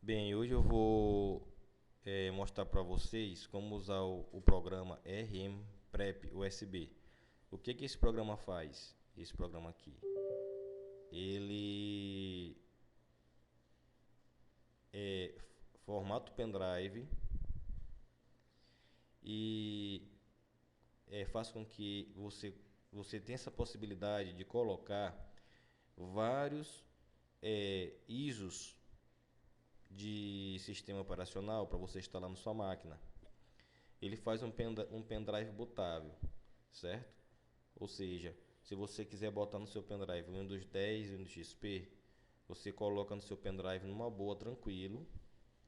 Bem, hoje eu vou mostrar para vocês como usar o programa RM Prep USB. O que que esse programa faz? Esse programa aqui, ele formata o pendrive e faz com que você tenha essa possibilidade de colocar vários ISOs de sistema operacional para você instalar na sua máquina. Ele faz um pendrive bootável, certo? Ou seja, se você quiser botar no seu pendrive o Windows 10, Windows XP, você coloca no seu pendrive numa boa, tranquilo,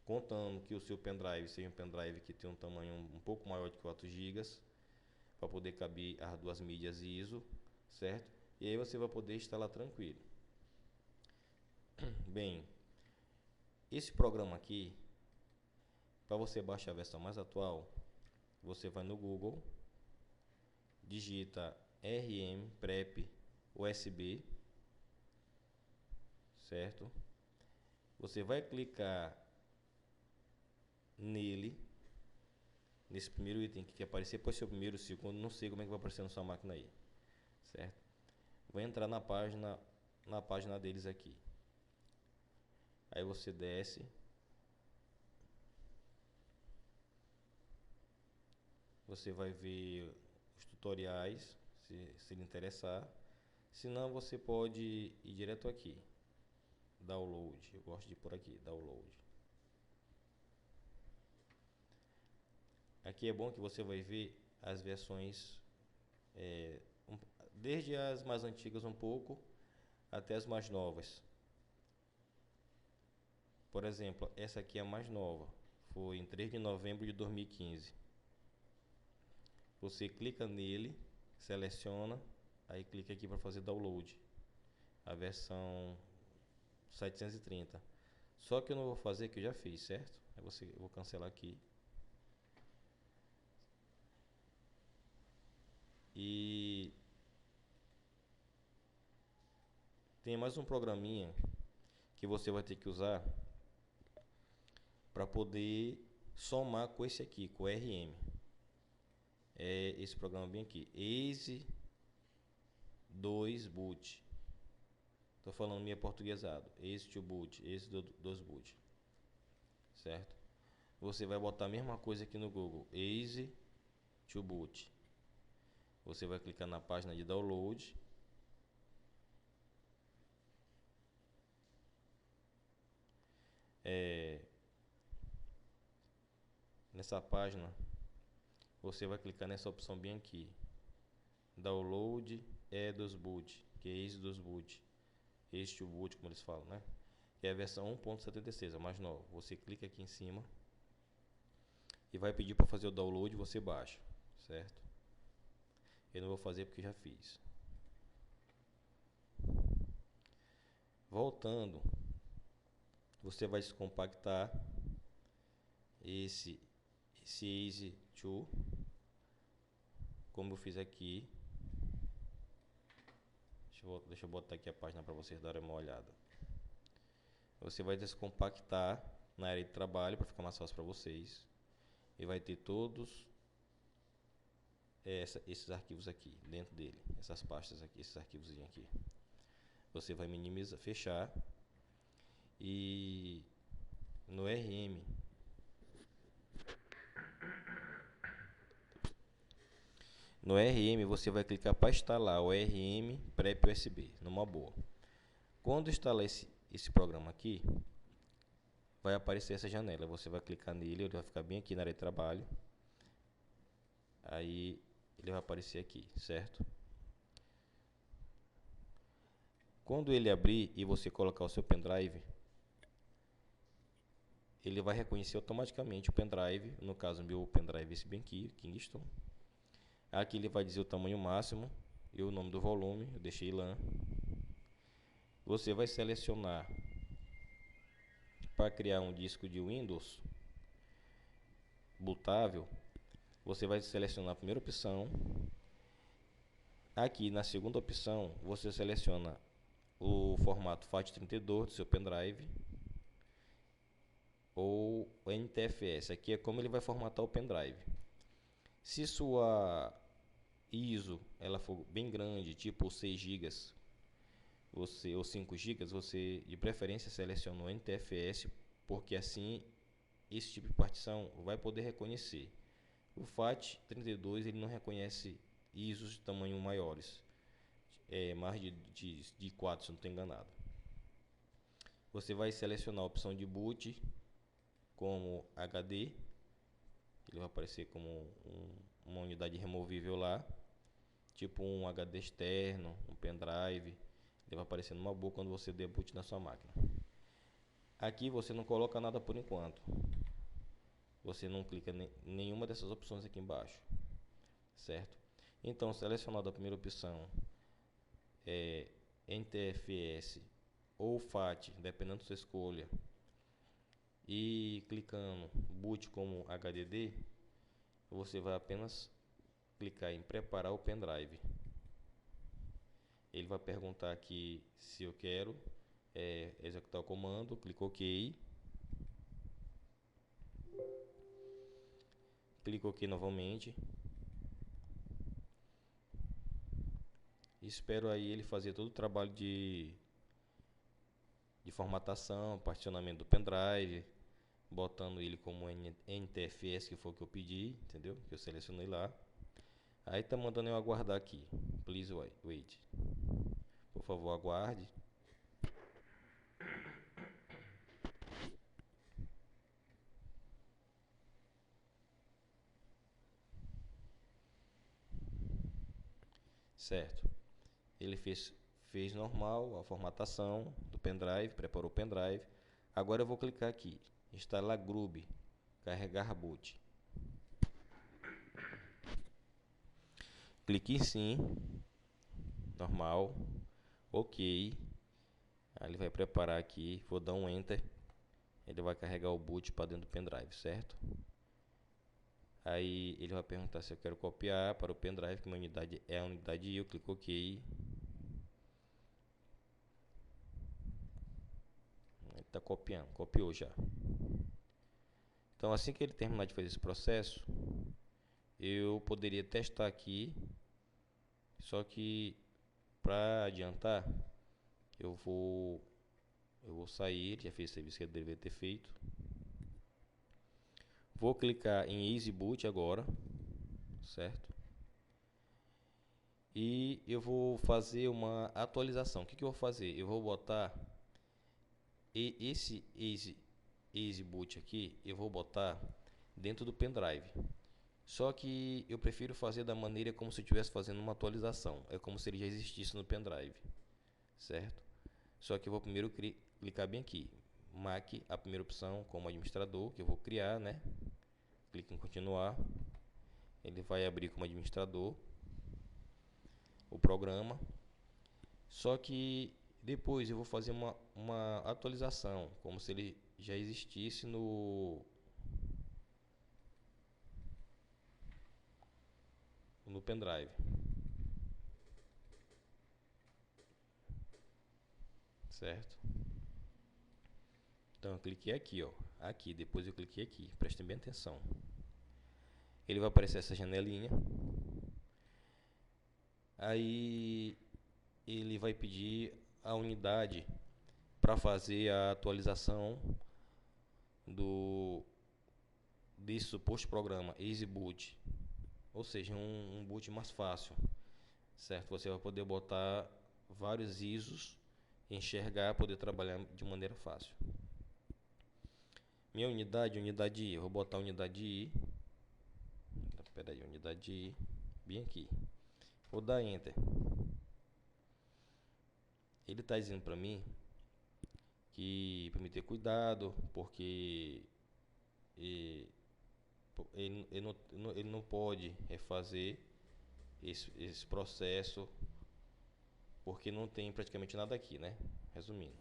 contando que o seu pendrive seja um pendrive que tem um tamanho um pouco maior de 4 GB, para poder caber as duas mídias ISO, certo? E aí você vai poder instalar tranquilo. Bem, esse programa aqui, para você baixar a versão mais atual, você vai no Google, digita RM Prep USB, certo? Você vai clicar nele, nesse primeiro item que aparecer, pode ser o primeiro, o segundo, não sei como é que vai aparecer na sua máquina aí, certo? Vai entrar na página deles aqui. Aí você desce, você vai ver os tutoriais, se lhe interessar. Se não, você pode ir direto aqui, download. Eu gosto de ir por aqui, download. Aqui é bom que você vai ver as versões, desde as mais antigas um pouco até as mais novas. Por exemplo, essa aqui é a mais nova, foi em 3 de novembro de 2015. Você clica nele, seleciona, aí clica aqui para fazer download, a versão 730. Só que eu não vou fazer, que eu já fiz, certo? Aí eu vou cancelar aqui. E tem mais um programinha que você vai ter que usar para poder somar com esse aqui, com o RM. É esse programa bem aqui, Easy 2 Boot. Tô falando meio portuguesado. Easy to Boot, Easy 2 Boot, certo? Você vai botar a mesma coisa aqui no Google, Easy to Boot. Você vai clicar na página de download. Nessa página, você vai clicar nessa opção bem aqui, Download dos Boot, que é Easy dos Boot, Easy to Boot, como eles falam, né? Que é a versão 1.76, a mais nova. Você clica aqui em cima e vai pedir para fazer o download, você baixa, certo? Eu não vou fazer porque já fiz. Voltando, você vai descompactar esse Easy to, como eu fiz aqui. Deixa eu botar aqui a página para vocês darem uma olhada. Você vai descompactar na área de trabalho para ficar mais fácil para vocês. E vai ter todos esses arquivos aqui dentro dele, essas pastas aqui, esses arquivos aqui. Você vai minimizar, fechar, e no RM você vai clicar para instalar o RM Prep USB, numa boa. Quando instalar esse programa aqui, vai aparecer essa janela. Você vai clicar nele, ele vai ficar bem aqui na área de trabalho. Aí ele vai aparecer aqui, certo? Quando ele abrir e você colocar o seu pendrive, ele vai reconhecer automaticamente o pendrive. No caso, meu pendrive é esse bem aqui, Kingston. Aqui ele vai dizer o tamanho máximo e o nome do volume, eu deixei LAN. Você vai selecionar para criar um disco de Windows bootável. Você vai selecionar a primeira opção. Aqui na segunda opção, você seleciona o formato FAT32 do seu pendrive. ou NTFS. Aqui é como ele vai formatar o pendrive. Se sua ISO ela for bem grande, tipo 6 GB, ou 5 GB, você de preferência seleciona o NTFS, porque assim esse tipo de partição vai poder reconhecer. O FAT32 ele não reconhece ISOs de tamanho maiores, mais de 4, se não estou enganado. Você vai selecionar a opção de boot como HD, ele vai aparecer como uma unidade removível lá, tipo um HD externo, um pendrive. Ele vai aparecer numa boa quando você der boot na sua máquina. Aqui você não coloca nada por enquanto. Você não clica em nenhuma dessas opções aqui embaixo, certo? Então, selecionada a primeira opção, NTFS ou FAT, dependendo da sua escolha, e clicando boot como HDD, você vai apenas clicar em preparar o pendrive. Ele vai perguntar aqui se eu quero executar o comando, clico OK. Clico OK novamente. Espero aí ele fazer todo o trabalho de formatação, particionamento do pendrive, botando ele como NTFS, que foi o que eu pedi, entendeu? Que eu selecionei lá. Aí tá mandando eu aguardar aqui. Please wait. Por favor, aguarde. Certo. Ele fez normal a formatação do pendrive, preparou o pendrive. Agora eu vou clicar aqui, instalar Grub, carregar boot. Clique em sim, normal, OK. Aí ele vai preparar aqui, vou dar um enter. Ele vai carregar o boot para dentro do pendrive, certo? Aí ele vai perguntar se eu quero copiar para o pendrive, que minha unidade é a unidade I, eu clico OK. Ele está copiando, copiou já. Então assim que ele terminar de fazer esse processo, eu poderia testar aqui, só que para adiantar, eu vou sair, já fiz o serviço que eu deveria ter feito. Vou clicar em Easy Boot agora, certo? E eu vou fazer uma atualização. O que eu vou fazer? Eu vou botar esse Easy Boot aqui, eu vou botar dentro do pendrive. Só que eu prefiro fazer da maneira como se eu estivesse fazendo uma atualização. É como se ele já existisse no pendrive, certo? Só que eu vou primeiro clicar bem aqui, Mac, a primeira opção como administrador, que eu vou criar, né? Clique em continuar. Ele vai abrir como administrador o programa. Só que depois eu vou fazer uma atualização, como se ele já existisse no pendrive, certo? Então eu cliquei aqui, ó, aqui, depois eu cliquei aqui, prestem bem atenção. Ele vai aparecer essa janelinha. Aí ele vai pedir a unidade para fazer a atualização desse suposto programa Easy Boot, ou seja, um boot mais fácil, certo? Você vai poder botar vários ISOs, enxergar, poder trabalhar de maneira fácil. Minha unidade I, eu vou botar a unidade I. Espera aí, unidade I, bem aqui. Vou dar Enter. Ele está dizendo para mim que para me ter cuidado, porque ele não pode refazer esse processo, porque não tem praticamente nada aqui, né? Resumindo.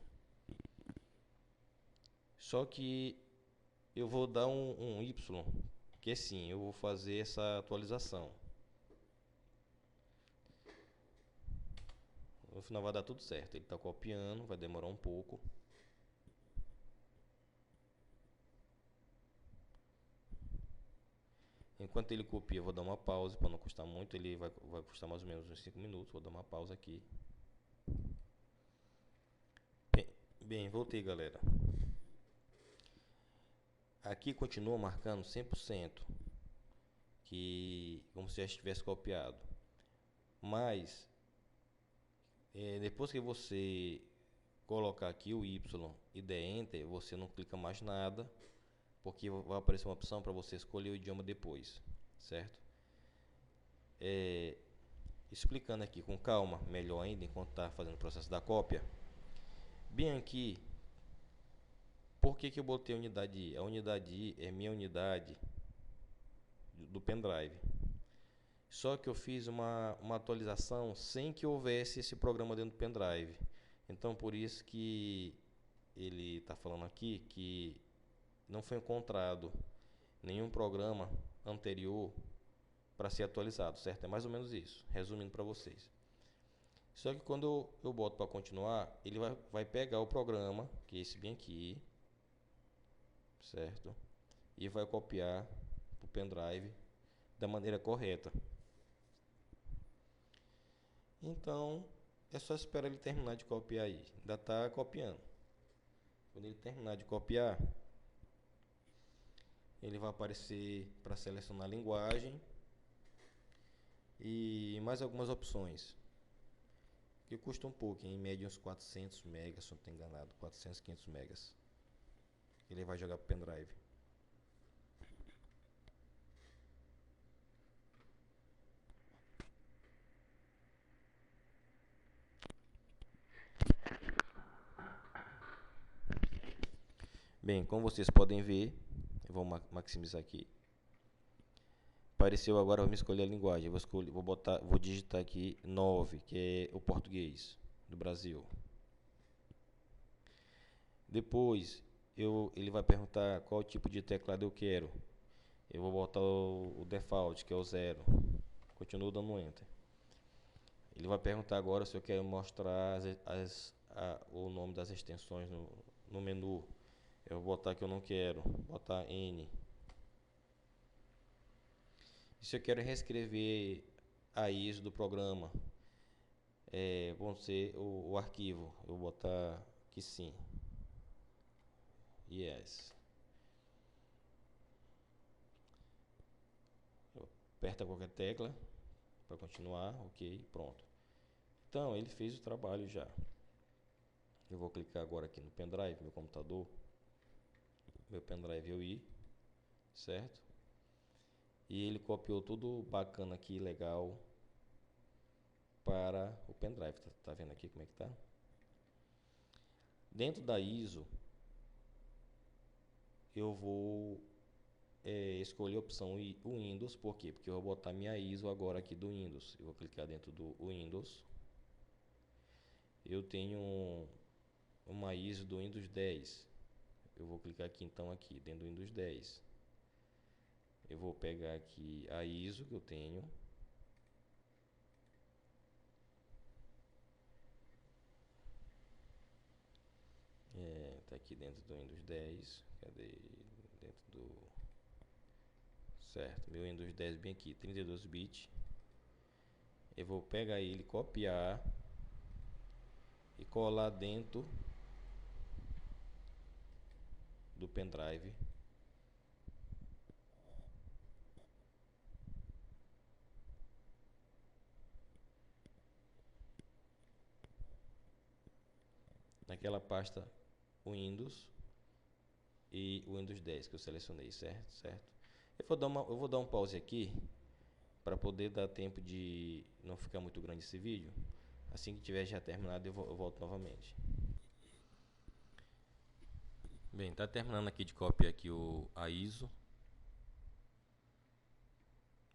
Só que eu vou dar um Y, que sim, eu vou fazer essa atualização. No final vai dar tudo certo. Ele está copiando, vai demorar um pouco. Enquanto ele copia, eu vou dar uma pausa para não custar muito. Ele vai custar mais ou menos uns 5 minutos. Vou dar uma pausa aqui. Bem, voltei, galera. Aqui continua marcando 100%, que como se já estivesse copiado. Mas depois que você colocar aqui o Y e der Enter, você não clica mais nada, porque vai aparecer uma opção para você escolher o idioma depois, certo? Explicando aqui com calma, melhor ainda, enquanto está fazendo o processo da cópia. Bem aqui, por que eu botei a unidade I? A unidade I é minha unidade do pendrive. Só que eu fiz uma atualização sem que houvesse esse programa dentro do pendrive. Então, por isso que ele está falando aqui que não foi encontrado nenhum programa anterior para ser atualizado, certo? É mais ou menos isso, resumindo para vocês. Só que quando eu boto para continuar, ele vai pegar o programa, que é esse bem aqui, certo? E vai copiar o pendrive da maneira correta. Então, é só esperar ele terminar de copiar aí. Ainda está copiando. Quando ele terminar de copiar, ele vai aparecer para selecionar a linguagem e mais algumas opções, que custa um pouco, em média uns 400 megas, se não estou enganado, 400, 500 megas. Ele vai jogar para o pendrive. Bem, como vocês podem ver, eu vou maximizar aqui. Apareceu agora, vamos escolher a linguagem. Vou digitar aqui 9, que é o português do Brasil. Depois, ele vai perguntar qual tipo de teclado eu quero. Eu vou botar o default, que é o 0. Continuo dando Enter. Ele vai perguntar agora se eu quero mostrar o nome das extensões no menu. Eu vou botar que eu não quero, vou botar N. E se eu quero reescrever a ISO do programa, vão ser o arquivo, eu vou botar que sim. Yes. Eu aperto qualquer tecla para continuar, ok, pronto. Então ele fez o trabalho já. Eu vou clicar agora aqui no pendrive, meu computador. Meu pendrive eu ir, certo? E ele copiou tudo bacana aqui, legal, para o pendrive. Tá vendo aqui como é que tá? Dentro da ISO, eu vou escolher a opção Windows. Por quê? Porque eu vou botar minha ISO agora aqui do Windows. Eu vou clicar dentro do Windows. Eu tenho uma ISO do Windows 10. Eu vou clicar aqui então aqui dentro do Windows 10. Eu vou pegar aqui a ISO que eu tenho. Tá aqui dentro do Windows 10. Cadê? Dentro do... Certo, meu Windows 10 bem aqui, 32 bits. Eu vou pegar ele, copiar e colar dentro do pendrive. Naquela pasta Windows e o Windows 10 que eu selecionei, certo? Eu vou dar um pause aqui para poder dar tempo de não ficar muito grande esse vídeo. Assim que tiver já terminado, eu volto novamente. Bem, tá terminando aqui de copiar aqui a ISO.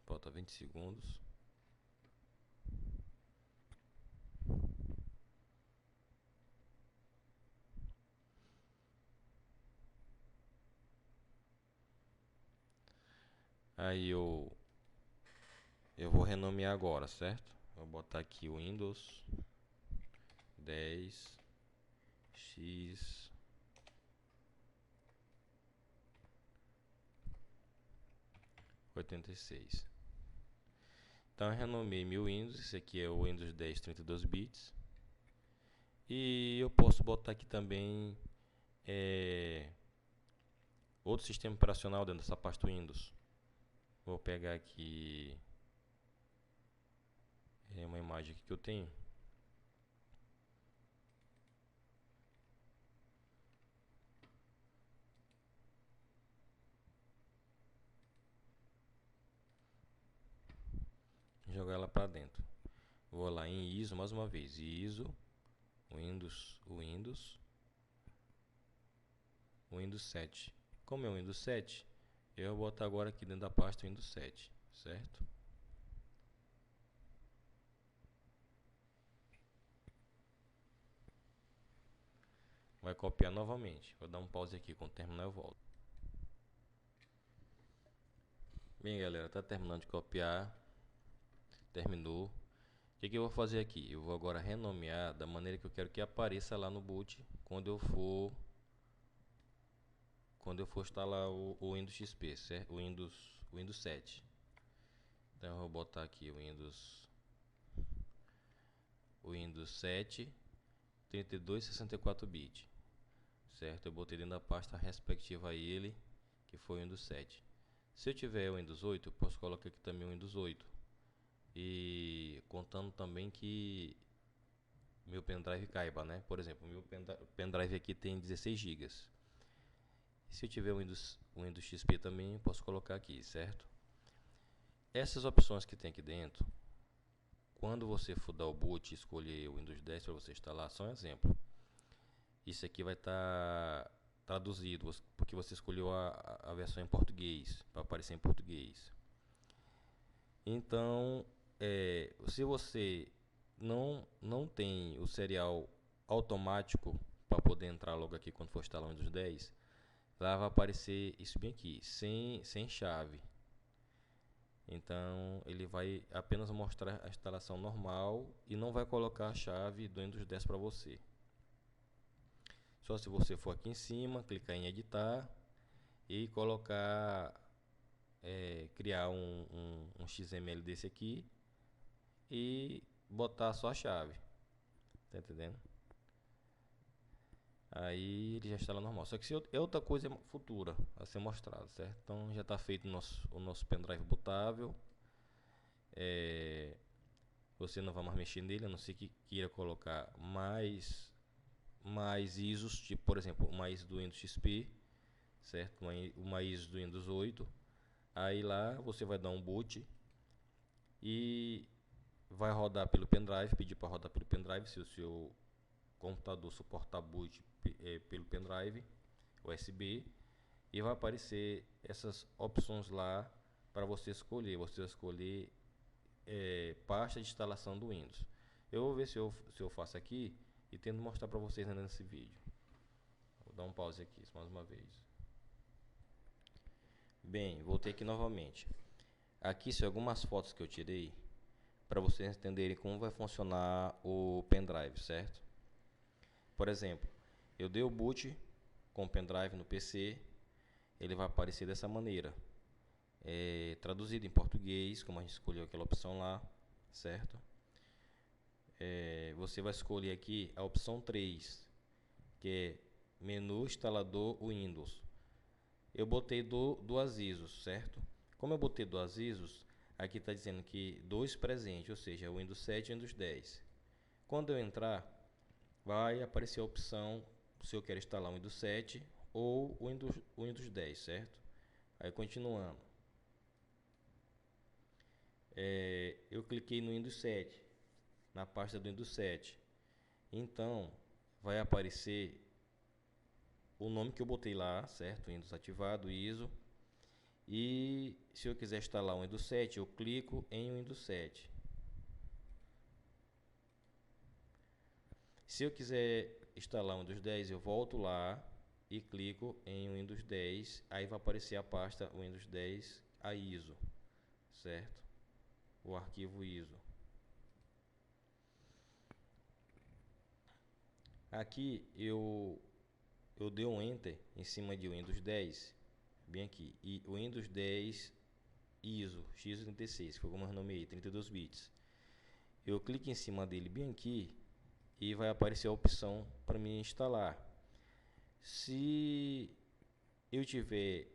Falta 20 segundos. Aí eu vou renomear agora, certo? Vou botar aqui o Windows 10 X 86. Então eu renomeei meu Windows. Esse aqui é o Windows 10 32 bits. E eu posso botar aqui também outro sistema operacional dentro dessa pasta Windows. Vou pegar aqui uma imagem aqui que eu tenho. Jogar ela para dentro. Vou lá em ISO mais uma vez. ISO, Windows 7. Como é o Windows 7, eu vou botar agora aqui dentro da pasta Windows 7, certo? Vai copiar novamente. Vou dar um pause aqui, quando terminar eu volto. Bem, galera, tá terminando de copiar. Terminou. O que eu vou fazer aqui? Eu vou agora renomear da maneira que eu quero que apareça lá no boot quando eu for instalar o Windows XP, certo? O Windows 7. Então eu vou botar aqui o Windows 7 3264 bit, certo? Eu botei dentro da pasta respectiva a ele, que foi o Windows 7. Se eu tiver o Windows 8, eu posso colocar aqui também o Windows 8. E contando também que meu pendrive caiba, né? Por exemplo, meu pendrive aqui tem 16 GB. Se eu tiver o Windows XP também, eu posso colocar aqui, certo? Essas opções que tem aqui dentro, quando você for dar o boot e escolher o Windows 10 para você instalar, só um exemplo. Isso aqui vai estar traduzido, porque você escolheu a versão em português, para aparecer em português. Então, se você não tem o serial automático para poder entrar logo aqui quando for instalar o Windows 10, lá vai aparecer isso bem aqui, sem chave. Então ele vai apenas mostrar a instalação normal e não vai colocar a chave do Windows 10 para você. Só se você for aqui em cima, clicar em editar e colocar, criar um XML desse aqui e botar só a chave. Tá entendendo? Aí ele já instala normal. Só que se é outra coisa futura a ser mostrada, certo? Então já está feito o nosso pendrive bootável. Você não vai mais mexer nele, a não ser que queira colocar mais ISOs, tipo por exemplo uma ISO do Windows XP, certo? Uma ISO do Windows 8. Aí lá você vai dar um boot e vai rodar pelo pendrive, pedir para rodar pelo pendrive, se o seu computador suportar boot pelo pendrive USB, e vai aparecer essas opções lá para você escolher. Você vai escolher pasta de instalação do Windows. Eu vou ver se eu faço aqui e tento mostrar para vocês nesse vídeo. Vou dar um pause aqui mais uma vez. Bem, voltei aqui novamente. Aqui são algumas fotos que eu tirei para vocês entenderem como vai funcionar o pendrive, certo? Por exemplo, eu dei o boot com o pendrive no PC, ele vai aparecer dessa maneira, traduzido em português, como a gente escolheu aquela opção lá, certo? Você vai escolher aqui a opção 3, que é menu instalador Windows. Eu botei duas ISOs, certo? Como eu botei duas ISOs, aqui está dizendo que dois presentes, ou seja, o Windows 7 e o Windows 10. Quando eu entrar, vai aparecer a opção se eu quero instalar o Windows 7 ou o Windows 10, certo? Aí continuando, eu cliquei no Windows 7, na pasta do Windows 7. Então vai aparecer o nome que eu botei lá, certo? Windows ativado, ISO. E se eu quiser instalar o Windows 7, eu clico em Windows 7. Se eu quiser instalar o Windows 10, eu volto lá e clico em Windows 10. Aí vai aparecer a pasta Windows 10 a ISO, certo? O arquivo ISO. Aqui eu dei um Enter em cima de Windows 10, bem aqui, e o Windows 10 ISO x86, que foi como eu renomeei, 32 bits. Eu clico em cima dele bem aqui e vai aparecer a opção para me instalar. Se eu tiver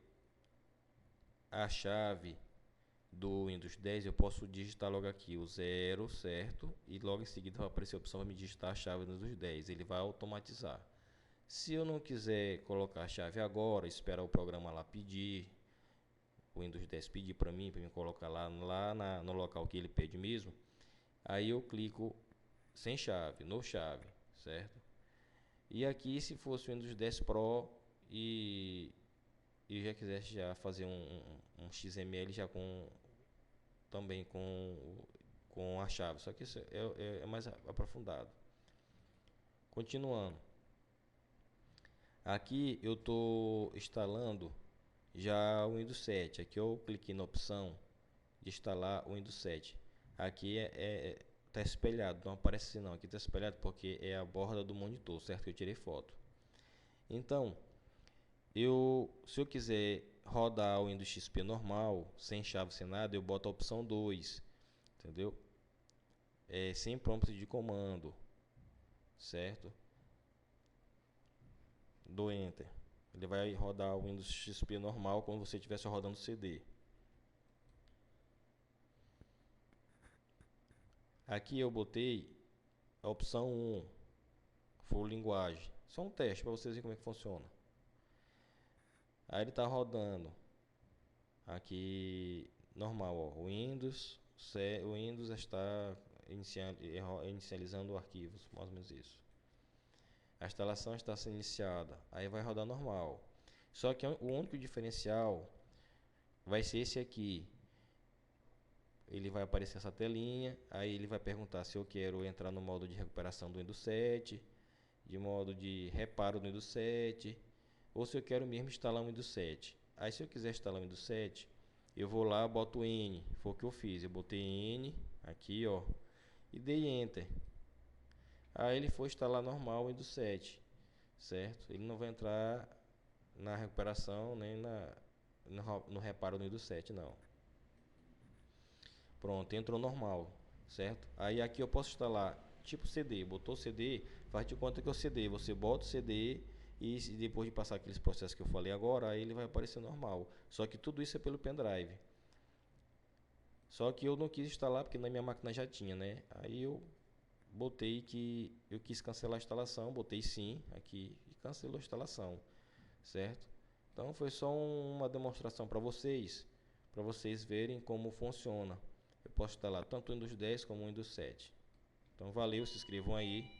a chave do Windows 10, eu posso digitar logo aqui o 0, certo? E logo em seguida vai aparecer a opção para me digitar a chave do Windows 10. Ele vai automatizar. Se eu não quiser colocar a chave agora, esperar o programa lá pedir, o Windows 10 pedir para mim colocar no local que ele pede mesmo, aí eu clico sem chave, no chave, certo? E aqui, se fosse o Windows 10 Pro e já quisesse já fazer um XML já também com a chave, só que isso é mais aprofundado. Continuando, aqui eu estou instalando já o Windows 7. Aqui eu cliquei na opção de instalar o Windows 7. Aqui tá espelhado, não aparece assim não. Aqui tá espelhado porque é a borda do monitor, certo? Que eu tirei foto. Então, se eu quiser rodar o Windows XP normal, sem chave, sem nada, eu boto a opção 2, entendeu? Sem prompt de comando, certo? Do Enter. Ele vai rodar o Windows XP normal como você estivesse rodando CD. Aqui eu botei a opção 1, Full Linguagem. Só um teste para vocês verem como é que funciona. Aí ele está rodando aqui normal, ó, o Windows está inicializando arquivos, mais ou menos isso. A instalação está sendo iniciada, aí vai rodar normal. Só que o único diferencial vai ser esse aqui. Ele vai aparecer essa telinha, aí ele vai perguntar se eu quero entrar no modo de recuperação do Windows 7, de modo de reparo do Windows 7, ou se eu quero mesmo instalar um Windows 7. Aí se eu quiser instalar um Windows 7, eu vou lá, boto N, foi o que eu fiz, eu botei N aqui, ó, e dei Enter. Aí ele foi instalar normal o Windows 7, certo? Ele não vai entrar na recuperação nem no reparo do Windows 7, não. Pronto, entrou normal, certo? Aí aqui eu posso instalar tipo CD, botou CD, faz de conta que é o CD, você bota o CD e depois de passar aqueles processos que eu falei agora, aí ele vai aparecer normal. Só que tudo isso é pelo pendrive. Só que eu não quis instalar porque na minha máquina já tinha, né? Aí eu botei que eu quis cancelar a instalação, botei sim aqui e cancelou a instalação, certo? Então foi só uma demonstração para vocês verem como funciona. Eu posso instalar tanto o Windows 10 como o Windows 7. Então valeu, se inscrevam aí.